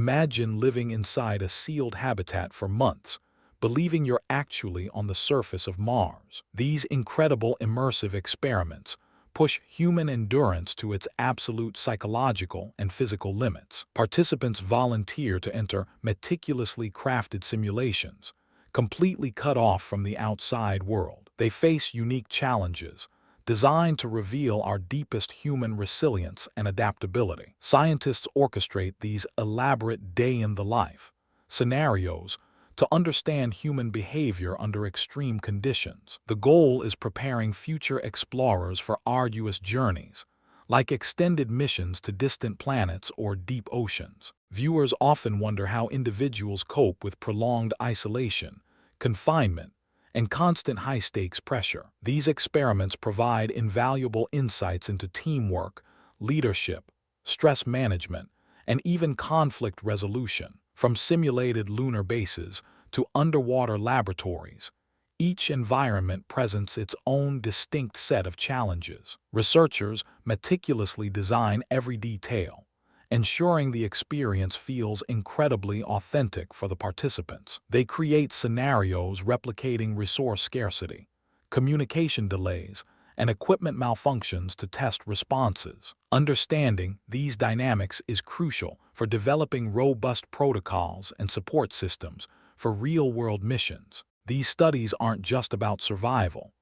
Imagine living inside a sealed habitat for months, believing you're actually on the surface of Mars. These incredible immersive experiments push human endurance to its absolute psychological and physical limits. Participants volunteer to enter meticulously crafted simulations, completely cut off from the outside world. They face unique challenges, designed to reveal our deepest human resilience and adaptability. Scientists orchestrate these elaborate day-in-the-life scenarios to understand human behavior under extreme conditions. The goal is preparing future explorers for arduous journeys, like extended missions to distant planets or deep oceans. Viewers often wonder how individuals cope with prolonged isolation, confinement, and constant high-stakes pressure. These experiments provide invaluable insights into teamwork, leadership, stress management, and even conflict resolution. From simulated lunar bases to underwater laboratories, each environment presents its own distinct set of challenges. Researchers meticulously design every detail, ensuring the experience feels incredibly authentic for the participants. They create scenarios replicating resource scarcity, communication delays, and equipment malfunctions to test responses. Understanding these dynamics is crucial for developing robust protocols and support systems for real-world missions. These studies aren't just about survival.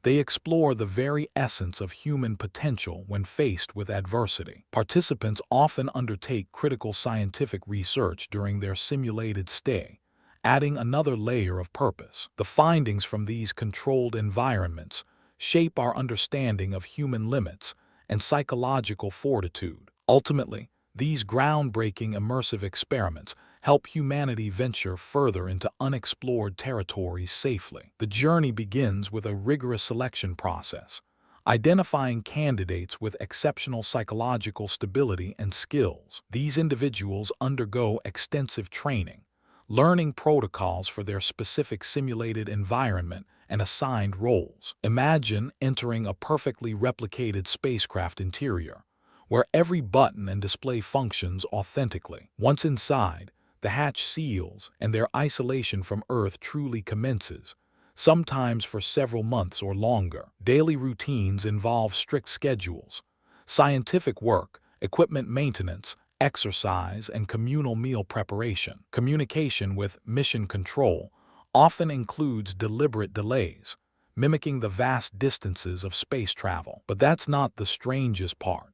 They explore the very essence of human potential when faced with adversity. Participants often undertake critical scientific research during their simulated stay, adding another layer of purpose. The findings from these controlled environments shape our understanding of human limits and psychological fortitude. Ultimately, these groundbreaking immersive experiments help humanity venture further into unexplored territories safely. The journey begins with a rigorous selection process, identifying candidates with exceptional psychological stability and skills. These individuals undergo extensive training, learning protocols for their specific simulated environment and assigned roles. Imagine entering a perfectly replicated spacecraft interior, where every button and display functions authentically. Once inside, the hatch seals and their isolation from Earth truly commences, sometimes for several months or longer. Daily routines involve strict schedules, scientific work, equipment maintenance, exercise, and communal meal preparation. Communication with mission control often includes deliberate delays, mimicking the vast distances of space travel. But that's not the strangest part.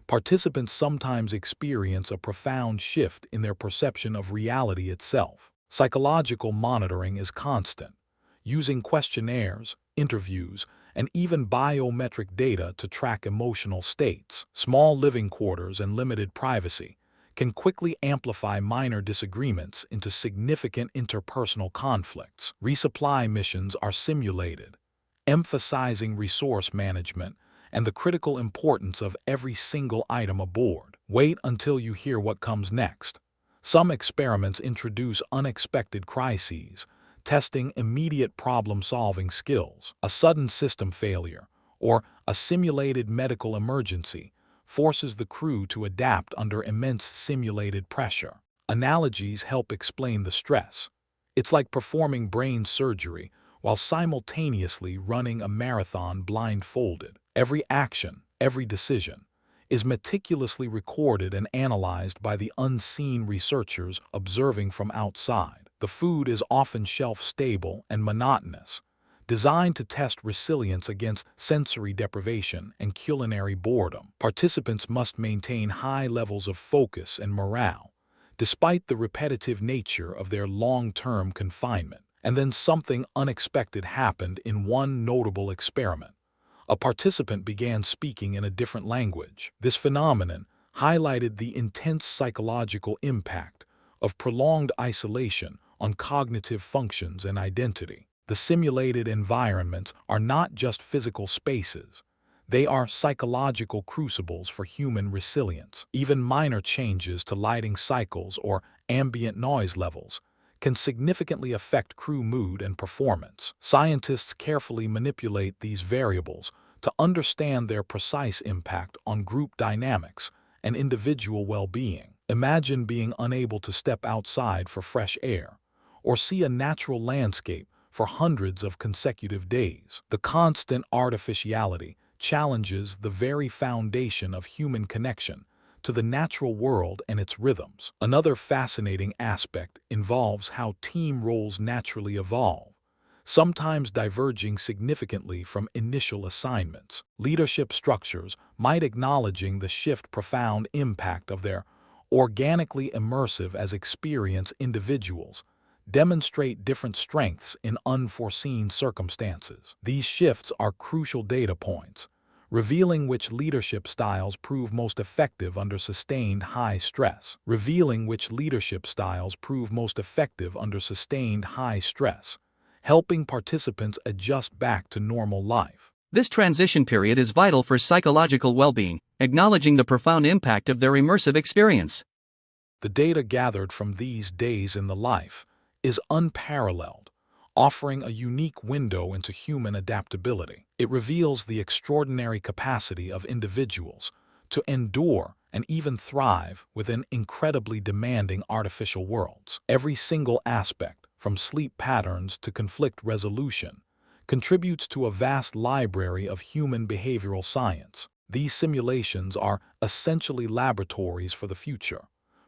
Participants sometimes experience a profound shift in their perception of reality itself. Psychological monitoring is constant, using questionnaires, interviews, and even biometric data to track emotional states. Small living quarters and limited privacy can quickly amplify minor disagreements into significant interpersonal conflicts. Resupply missions are simulated, emphasizing resource management and the critical importance of every single item aboard. Wait until you hear what comes next. Some experiments introduce unexpected crises, testing immediate problem-solving skills. A sudden system failure or a simulated medical emergency forces the crew to adapt under immense simulated pressure. Analogies help explain the stress. It's like performing brain surgery while simultaneously running a marathon blindfolded. Every action, every decision, is meticulously recorded and analyzed by the unseen researchers observing from outside. The food is often shelf-stable and monotonous, designed to test resilience against sensory deprivation and culinary boredom. Participants must maintain high levels of focus and morale, despite the repetitive nature of their long-term confinement. And then something unexpected happened in one notable experiment. A participant began speaking in a different language. This phenomenon highlighted the intense psychological impact of prolonged isolation on cognitive functions and identity. The simulated environments are not just physical spaces. They are psychological crucibles for human resilience. Even minor changes to lighting cycles or ambient noise levels can significantly affect crew mood and performance. Scientists carefully manipulate these variables to understand their precise impact on group dynamics and individual well-being. Imagine being unable to step outside for fresh air, or see a natural landscape for hundreds of consecutive days. The constant artificiality challenges the very foundation of human connection to the natural world and its rhythms. Another fascinating aspect involves how team roles naturally evolve, sometimes diverging significantly from initial assignments. Leadership structures might acknowledging the shift profound impact of their organically immersive as experience individuals demonstrate different strengths in unforeseen circumstances. These shifts are crucial data points, revealing which leadership styles prove most effective under sustained high stress. Helping participants adjust back to normal life. This transition period is vital for psychological well-being, acknowledging the profound impact of their immersive experience. The data gathered from these days in the life is unparalleled, offering a unique window into human adaptability. It reveals the extraordinary capacity of individuals to endure and even thrive within incredibly demanding artificial worlds. Every single aspect, from sleep patterns to conflict resolution, contributes to a vast library of human behavioral science. These simulations are essentially laboratories for the future,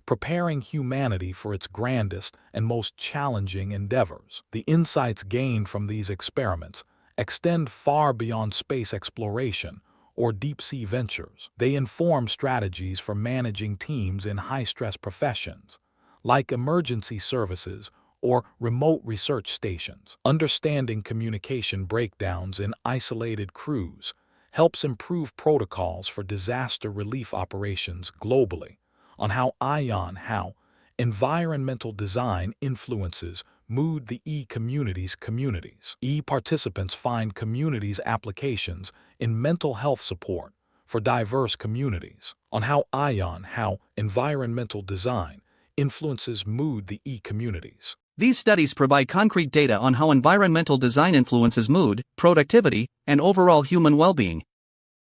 preparing humanity for its grandest and most challenging endeavors. The insights gained from these experiments extend far beyond space exploration or deep-sea ventures. They inform strategies for managing teams in high-stress professions, like emergency services or remote research stations. Understanding communication breakdowns in isolated crews helps improve protocols for disaster relief operations globally. On how environmental design influences mood. The communities. Participants find communities applications in mental health support for diverse communities. On how environmental design influences mood. The communities. These studies provide concrete data on how environmental design influences mood, productivity, and overall human well-being.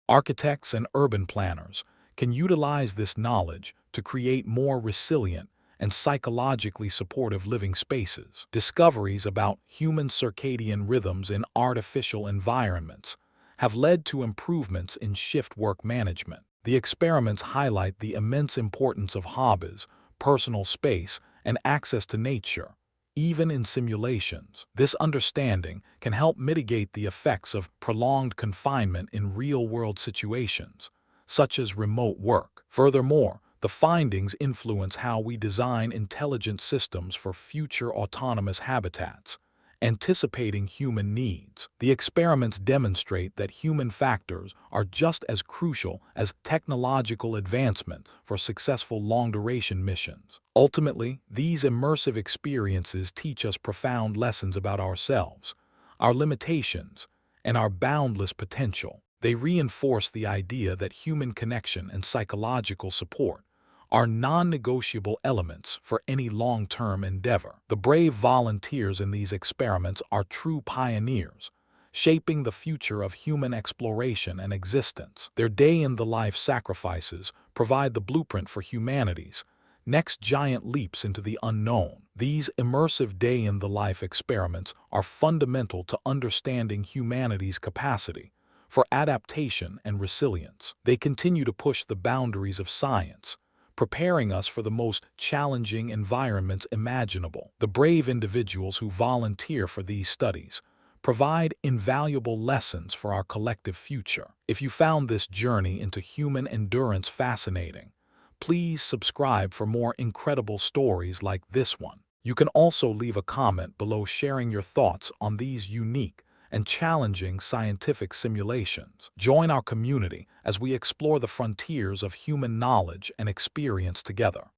Architects and urban planners can utilize this knowledge to create more resilient and psychologically supportive living spaces. Discoveries about human circadian rhythms in artificial environments have led to improvements in shift work management. The experiments highlight the immense importance of hobbies, personal space, and access to nature, even in simulations. This understanding can help mitigate the effects of prolonged confinement in real-world situations, such as remote work. Furthermore, the findings influence how we design intelligent systems for future autonomous habitats, anticipating human needs. The experiments demonstrate that human factors are just as crucial as technological advancement for successful long-duration missions. Ultimately, these immersive experiences teach us profound lessons about ourselves, our limitations, and our boundless potential. They reinforce the idea that human connection and psychological support are non-negotiable elements for any long-term endeavor. The brave volunteers in these experiments are true pioneers, shaping the future of human exploration and existence. Their day-in-the-life sacrifices provide the blueprint for humanity's next giant leaps into the unknown. These immersive day-in-the-life experiments are fundamental to understanding humanity's capacity for adaptation and resilience. They continue to push the boundaries of science, preparing us for the most challenging environments imaginable. The brave individuals who volunteer for these studies provide invaluable lessons for our collective future. If you found this journey into human endurance fascinating, please subscribe for more incredible stories like this one. You can also leave a comment below sharing your thoughts on these unique and challenging scientific simulations. Join our community as we explore the frontiers of human knowledge and experience together.